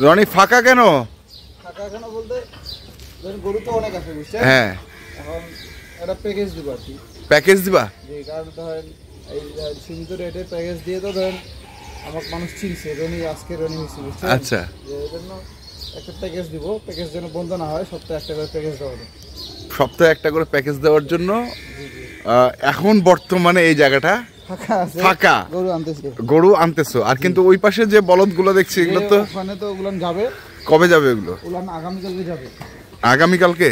রনি ফাঁকা কেন? ফাঁকা কেন বলতে গরু তো অনেক আছে বুঝছেন। হ্যাঁ, এখন একটা প্যাকেজ দিব আর কি। প্যাকেজ দিবা? যে কারণ ধরেন এই সীমিত রেটে প্যাকেজ দিয়ে তো ধরেন আমার মানুষ চিনছে রনি, আজকে রনি মিশি বুঝছেন। আচ্ছা, এই জন্য একটা প্যাকেজ দিব, প্যাকেজ যেন বন্ধ না হয়, সপ্তাহে একটা করে প্যাকেজ দেওয়া হবে। সপ্তাহে একটা করে প্যাকেজ দেওয়ার জন্য এখন বর্তমানে এই জায়গাটা ফাঁকা। গরু আনতেছো, আর কিন্তু ওই পাশে যে বলদগুলো দেখছি এগুলো তো ওখানে তো ওগুলো যাবে। কবে যাবে এগুলো? আগামীকালকে যাবে। আগামীকালকে?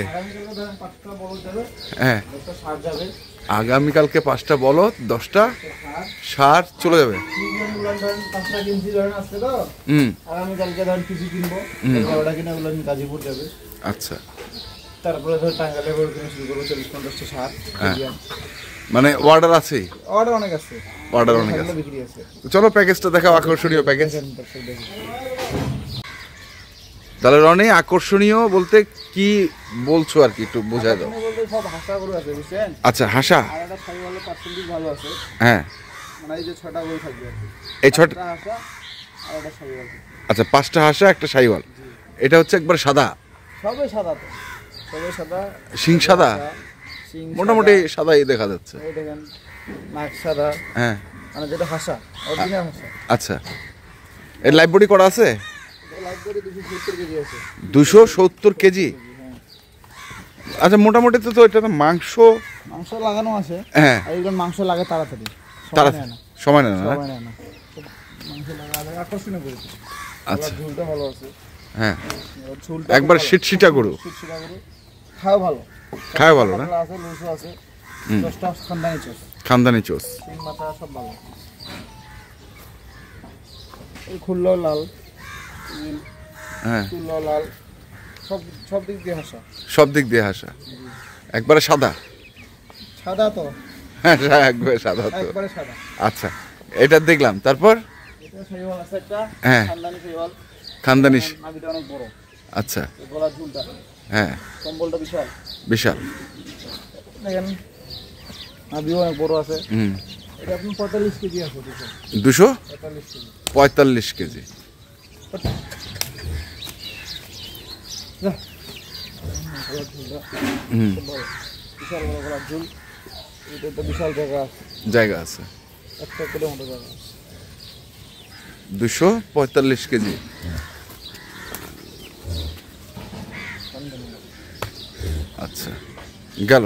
ধরেন 5টা বলদ যাবে। হ্যাঁ, 10টা ষাঁড় যাবে। আগামীকালকে 5টা বলদ 10টা ষাঁড় চলে যাবে। 5টা কিনছি ধরেন আজকে তো। আগামীকালকে ধরেন কিছু কিনবো, 12টা কিনে ওগুলো গাজীপুর যাবে। আচ্ছা, তারপরে ধর টাঙ্গাইলে গরু কিনে শুরু করবো 40-50টা ষাঁড়। মানে অর্ডার আছে? অর্ডার অনেক আছে, অর্ডার অনেক আছে, বিক্রি আছে। চলো প্যাকেজটা দেখাও, আকর্ষণীয় প্যাকেজ। তাহলে রনি আকর্ষণীয় বলতে কি বলছো আর কি একটু বোঝায় দাও। সব হাসা গরু আছে বুঝছেন। আচ্ছা, হাসা? আর একটা ছাগলের পার্সেন্টেজ ভালো আছে। হ্যাঁ, মানে এই যে 6টা গরু থাকবে আর কি। এই 6টা হাসা আর একটা ছাগল। আচ্ছা, 5টা হাসা একটা শাহিওয়াল। এটা হচ্ছে একবার সাদা? সবই সাদা তো, সবই সাদা। শিং সাদা? মোটামুটি সাদাই দেখা যাচ্ছে। এই দেখেন নাক সাদা। হ্যাঁ, মানে যেটা হাসা, অরিজিনাল হাসা। আচ্ছা, এর লাইভ বডি করা আছে? লাইভ বডি 270 কেজি আছে। 270 কেজি? আচ্ছা, মোটামুটি তো এটা মাংস লাগানো আছে। হ্যাঁ, আর এগুলো মাংস লাগে তাড়াতাড়ি, সময় নেয় না। মাংস লাগালে আকর্ষণীয় গরু। আচ্ছা, ঝুলটা ভালো আছে। হ্যাঁ, একবার শীতশীটা গরু। খাও ভালো, খায় ভালো না? আছে, লুসও আছে। 10টা খানদানি চোষ। খানদানি চোষ, তিন মাথা সব ভালো। এই খুললো লাল, হ্যাঁ, খুললো লাল, সব দিক দিয়ে হাসা। সব দিক দিয়ে হাসা, একবারে সাদা? সাদা তো, হ্যাঁ, একবারে সাদা তো। একবারে সাদা। আচ্ছা, এটা দেখলাম। তারপর এটা শাহিওয়াল আছে একটা। হ্যাঁ, খানদানি শাহিওয়াল। খানদানি। নাভিটা অনেক বড়। আচ্ছা, গলার ঝুলটা, হ্যাঁ, কম্বলটা বিশাল বিশাল। দেখেন, নাভিও অনেক বড় আছে। এটা আপনি 45 কেজি আছে। 245 কেজি। বিশাল বড় গলার ঝুল। এটা তো বিশাল জায়গা আছে, একটা করে মতো জায়গা। 245 কেজি। আচ্ছা, গেল।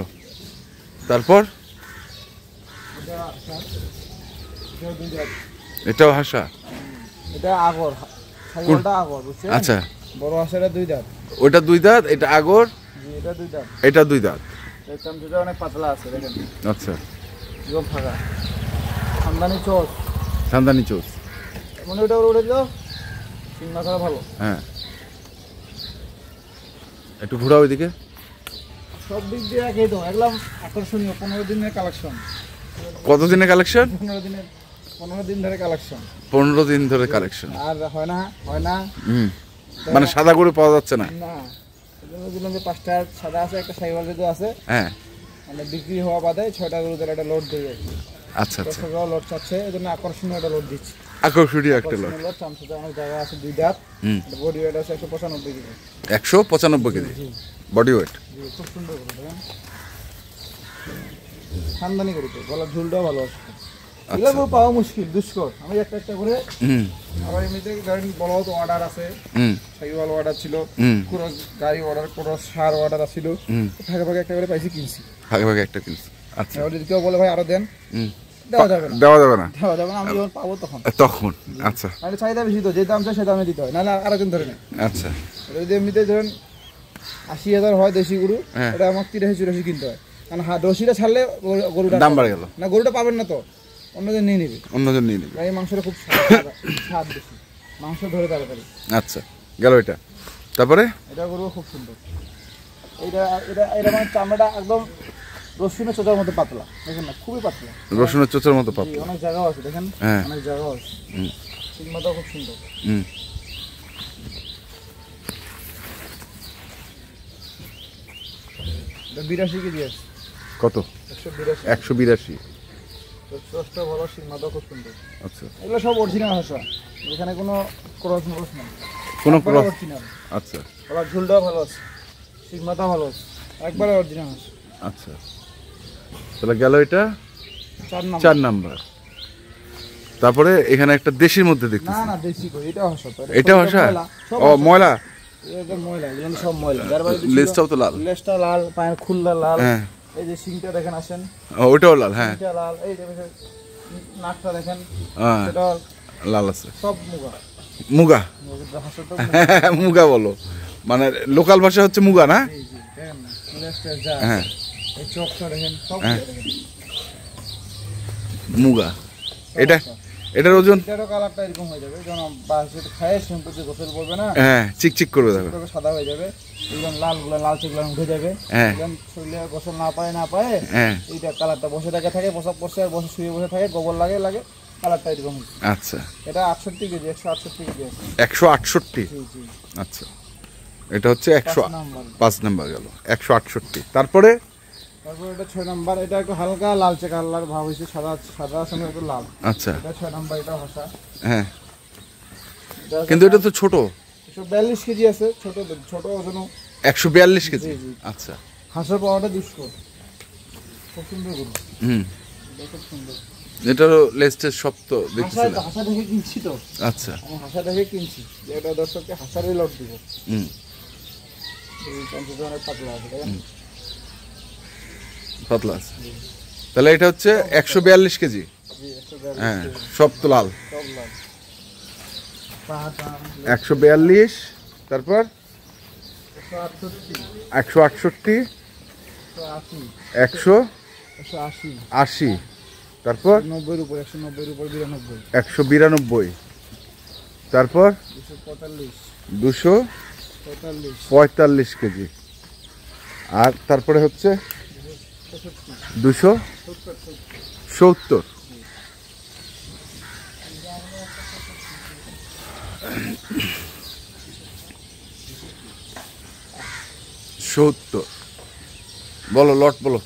তারপর এটাও হাসা? এটা আগর, ছাগলটা আগর বুঝছেন। আচ্ছা, বড় হাসাটা 2 দাঁত। ওটা 2 দাঁত, এটা আগর। জি, এটা 2 দাঁত। এটা 2 দাঁত। এই চামচটা অনেক পাতলা আছে দেখেন। আচ্ছা, একদম ফাঁকা। খানদানি চোষ। খানদানি চোষ। মানে ওটা উঠে দিল, সিং মাথা ভালো। হ্যাঁ, একটু ঘোরাও ওইদিকে। সব দিক দিয়ে একই তো, একদম আকর্ষণীয়। 15 দিনের কালেকশন। কত দিনের কালেকশন? 15 দিন ধরে কালেকশন। 15 দিন ধরে কালেকশন। আর হয় না। মানে সাদা গরু পাওয়া যাচ্ছে না? না, দিলাম যে 5টা সাদা আছে, একটা শাহিওয়াল যদি আছে। হ্যাঁ, মানে বিক্রি হওয়া বাদে 6টা গরু ধরে একটা লোড দিয়ে যাচ্ছে। আচ্ছা আচ্ছা, লোড চাচ্ছে, এই জন্য আকর্ষণীয় একটা লোড দিচ্ছি। আকর্ষণীয় একটা লোড। চামচটা অনেক জায়গা আছে, 2 দাঁত। বডি ওয়েট আছে 195 কেজি। 195 KG body weight. খুব সুন্দর গরু দেখেন, খানদানি গরু তো, গলার ঝুলটাও ভালো আছে। এগুলো গরু পাওয়া মুশকিল, দুষ্কর। আমি একটা করে আবার এমনিতে ধরেন বলদ অর্ডার আছে, শাহিওয়াল অর্ডার ছিল, ক্রস গাড়ি অর্ডার, ক্রস সার অর্ডার ছিল। ভাগে ভাগে একটা করে পাইছি, কিনছি। ভাগে ভাগে একটা কিনছি। আচ্ছা, যদি কেউ বলে ভাই আরো দেন, দেওয়া যাবে না। আমি যখন পাবো তখন। আচ্ছা, মানে চাহিদা বেশি তো, যে দাম চাই সে দামে দিতে হয়, নাহলে আরো দিন ধরে নেয়। আচ্ছা, যদি এমনিতে ধরেন 80,000 হয় দেশি গরু, এটা আমার 83-84 কিনতে হয়। কারণ দশিটা ছাড়লে গরুটা দাম বাড়ে গেল না, গরুটা পাবেন না তো, অন্যজন নিয়ে নেবে। এই মাংসটা খুব স্বাদ বেশি, মাংস ধরে তাড়াতাড়ি। আচ্ছা, গেল এটা। তারপরে এটা গরু খুব সুন্দর। এটা এটা এটা মানে চামড়াটা একদম রসুনের চোচার মতো পাতলা, দেখেন না, খুবই পাতলা। রসুনের চোচার মতো পাতলা। অনেক জায়গাও আছে দেখেন, অনেক জায়গাও আছে। সিংমাটাও খুব সুন্দর। 82 কেজি আছে। কত? 182। 182। চোষটা ভালো, সিংমাটাও খুব সুন্দর। আচ্ছা, এগুলো সব অরিজিনাল হাসা। এখানে কোনো ক্রস মরস নেই, কোনো ক্রস। অরিজিনাল। আচ্ছা গলার ঝুলটাও ভালো আছে, সিগমাটাও ভালো আছে, একবারে অরিজিনাল আছে। আচ্ছা, তাহলে গেল এটা 4 নাম্বার। 4 নাম্বার। তারপরে এখানে একটা দেশির মধ্যে না দেখতেছি। না দেশি কই, এটা হাসা তো। এটা হাসা? ও ময়লা, এটা ময়লা, এগুলো সব ময়লা। যার বাড়িতে লেজটাও তো লাল। লেজটা লাল, পায়ের খুললা লাল। হ্যাঁ, এই যে সিংটা দেখেন, আসেন, ওইটাও লাল। হ্যাঁ, সিংটা লাল। এই যে নাকটা দেখেন, হ্যাঁ, সেটা লাল আছে। সব মুগা। মুগা, হাসা তো মুগা বলো, মানে লোকাল ভাষা হচ্ছে মুগা না? জি জি, দেখেন না, লেজটা যা, হ্যাঁ, এই চোখটা দেখেন, সব হ্যাঁ। দেখেন। মুগা। এটা এটার ওজন? এটারও কালারটা এরকম হয়ে যাবে, যখন বাসে খায় শ্যাম্পুতে গোসল করবে না, হ্যাঁ, চিকচিক করবে দেখো। তবে সাদা হয়ে যাবে, একদম লালগুলো লাল চেকগুলো উঠে যাবে। হ্যাঁ। একদম শরীরে গোসল না পায় হ্যাঁ, এইটা কালারটা বসে থাকে, বসা পড়ছে আর বসে শুয়ে বসে থাকে, গোবর লাগে কালারটা এরকম হচ্ছে। আচ্ছা, এটা 68 কেজি, 168 কেজি আছে। 168। জি জি, আচ্ছা, এটা হচ্ছে 5 নাম্বার। 5 নাম্বার গেল, 168। তারপরে তারপর এটা 6 নাম্বার। এটা একটু হালকা লালচে কালার ভাব হয়েছে, সাদা সাদা সঙ্গে একটু লাল। আচ্ছা, এটা 6 নাম্বার, এটা হাসা। হ্যাঁ, এটা কিন্তু এটা তো ছোট। 142 কেজি আছে, ছোট ছোট ওজনও। 142 কেজি। জি, জি। আচ্ছা, হাঁসের পাওয়াটা দুষ্কর, খুব সুন্দর গরু, হুম, এটা খুব সুন্দর। এটারও লেস্টের সব তো দেখতেছিলাম। হাঁসা দেখে কিনছি তো, আচ্ছা, আমি হাঁসা দেখে কিনছি, যে এটা দর্শককে হাঁসারই লট দিব। হুম, এই 50 জনের পাতলা আছে, দেখেন। পাতলা আছে। তাহলে এটা হচ্ছে 142 কেজি। জি, 142 হ্যাঁ, সব তো লাল। সব লাল। পাহাড়টা 142, তারপর 168, 168, 180, 180, তারপর 90 এর উপর, 190 এর উপর 92, 192, তারপর 245, 245 45, কেজি, আর তারপরে হচ্ছে 65, 270। বলো, লট বলো।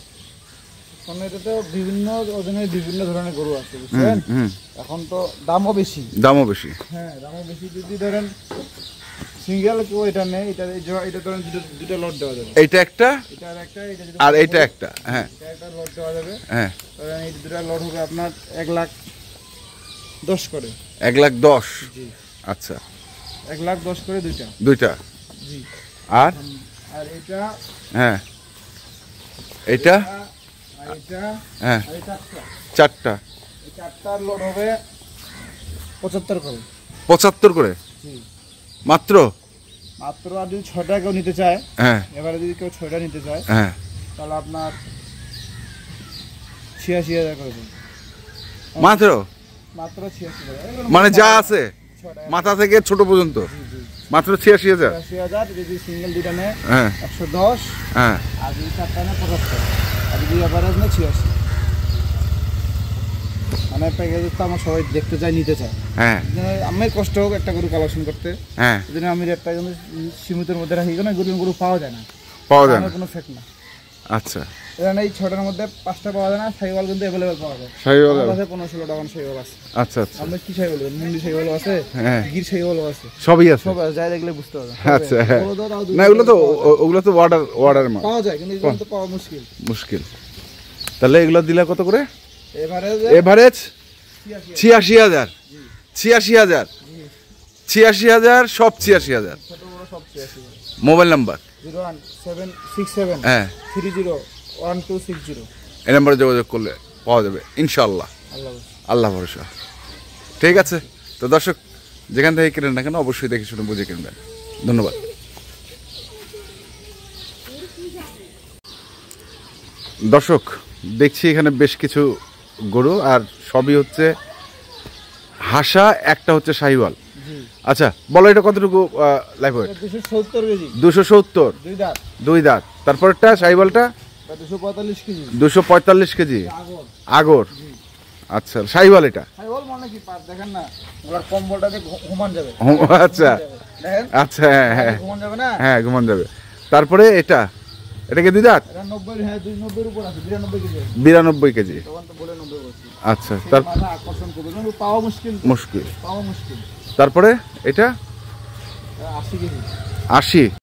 কারণ এটাতে বিভিন্ন ওজনের বিভিন্ন ধরনের গরু আছে, বুঝছেন? এখন তো দামও বেশি। দামও বেশি। হ্যাঁ, দামও বেশি। যদি ধরেন সিঙ্গেল কেউ এটা নেই, এটা ধরেন দুটো লট দেওয়া যাবে। এইটা একটা, এটার একটা, এটা যদি আর এইটা একটা। হ্যাঁ, এটা একটা লট দেওয়া যাবে। হ্যাঁ, ধরেন এই দুটো লট হবে আপনার 1,10,000 করে। 1,10,000। জি, আচ্ছা, 1,10,000 করে দুইটা। জি। আর আর এটা, হ্যাঁ, এইটা, আর এটা, হ্যাঁ, আর এই চারটা, 4টা। এই চারটার লট হবে 75 করে। 75 করে জি, মাত্র। মাত্র। আর যদি 6টা কেউ নিতে চায়, হ্যাঁ, এবারে যদি কেউ 6টা নিতে চায়, হ্যাঁ, তাহলে আপনার 86,000 করে দেবেন। মাত্র। মাত্র 86,000, মানে যা আছে 6টা। মাথা থেকে ছোট পর্যন্ত জি জি, মাত্র 86,000। 86,000। যদি সিঙ্গেল দুইটা নেয় হ্যাঁ, 110, হ্যাঁ, আর যদি চারটা নেয় 75, আর যদি এভারেজ নেয় 86। মানে প্যাকেজ তো আমার সবাই দেখতে চায়, নিতে চায়। হ্যাঁ, আমি কষ্ট হোক একটা গরু কালেকশন করতে, হ্যাঁ, এই জন্য আমি রেটটা কিন্তু সীমিতের মধ্যে রাখি, কেন গরু পাওয়া যায় না, পাওয়া যায় না। কোনো ফেক না। আচ্ছা, এখানে এই 6টার মধ্যে 5টা পাওয়া যায় না। শাহিওয়াল কিন্তু অ্যাভেলেবেল পাওয়া যায়। শাহিওয়াল আমার কাছে 15-16 টাকা শাহিওয়াল আছে। আচ্ছা, আচ্ছা, আমরা কি শাহিওয়াল বলবো? মুন্ডি শাহিওয়াল আছে, হ্যাঁ, গির শাহিওয়াল আছে, সবই আছে। সব আছে, যাই দেখলে বুঝতে পারবে। আচ্ছা, হ্যাঁ। বড় দাও না, ওগুলো তো অর্ডার মাল, পাওয়া যায়, কিন্তু এগুলো তো পাওয়া মুশকিল। মুশকিল। তাহলে এগুলো দিলে কত করে? Average average 86,000। 86,000, 86,000, সব 86,000। ছোট বড় সব 86। মোবাইল নাম্বার 01767 হ্যাঁ, 301260। এই নাম্বারে যোগাযোগ করলে পাওয়া যাবে ইনশাআল্লাহ। আল্লাহ হাফেজ। আল্লাহ ভরসা। ঠিক আছে, তো দর্শক যেখান থেকে কিনেন না কেন অবশ্যই দেখে শুনে বুঝে কিনবেন। ধন্যবাদ। দর্শক দেখছি এখানে বেশ কিছু গরু, আর সবই হচ্ছে হাসা, একটা হচ্ছে শাহিওয়াল। জি, আচ্ছা, বলো এটা কতটুকু লাইভ ওয়েট? 270 কেজি, 270, দুই দাঁত, 2 দাঁত। তারপরটা শাহিওয়ালটা 245 কেজি, 245 কেজি আগর। আগর। আচ্ছা, শাহিওয়াল এটা। শাহিওয়াল মানে কি পার দেখেন না, ওর কম্বলটাতে ঘুমান যাবে। আচ্ছা, দেখেন, আচ্ছা, হ্যাঁ, হ্যাঁ, ঘুমান যাবে না। হ্যাঁ, ঘুমান যাবে। তারপরে এটা কি 2 দাঁত? এটা 90, হ্যাঁ 90 এর উপর আছে, 92 কেজি আছে। 92 কেজি। তখন তো বলে 90 বলছি। আচ্ছা, তার মাথা আকর্ষণ করবে, কিন্তু পাওয়া মুশকিল, মুশকিল। পাওয়া মুশকিল। তারপরে এটা 80 কেজি। 80